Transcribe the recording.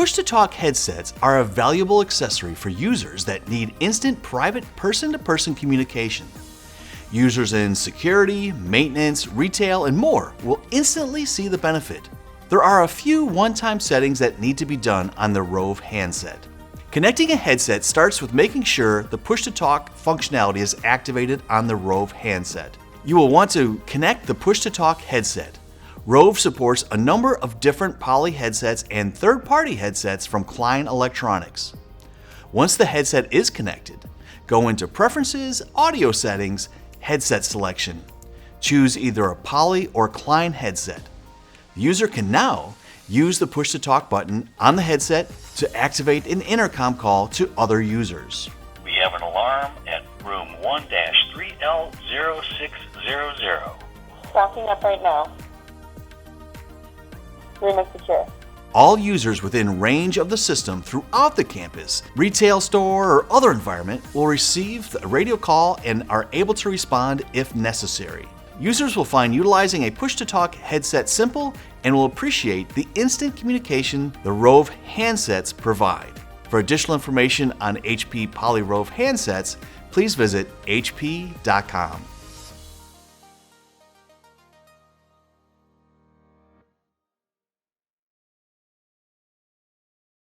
Push-to-talk headsets are a valuable accessory for users that need instant private person-to-person communication. Users in security, maintenance, retail, and more will instantly see the benefit. There are a few one-time settings that need to be done on the Rove handset. Connecting a headset starts with making sure the push-to-talk functionality is activated on the Rove handset. You will want to connect the push-to-talk headset. Rove supports a number of different Poly headsets and third-party headsets from Klein Electronics. Once the headset is connected, go into Preferences, Audio Settings, Headset Selection. Choose either a Poly or Klein headset. The user can now use the push-to-talk button on the headset to activate an intercom call to other users. We have an alarm at room 1-3L0600. Locking up right now. Room is secure. All users within range of the system throughout the campus, retail store, or other environment will receive a radio call and are able to respond if necessary. Users will find utilizing a push-to-talk headset simple and will appreciate the instant communication the Rove handsets provide. For additional information on HP Poly Rove handsets, please visit hp.com.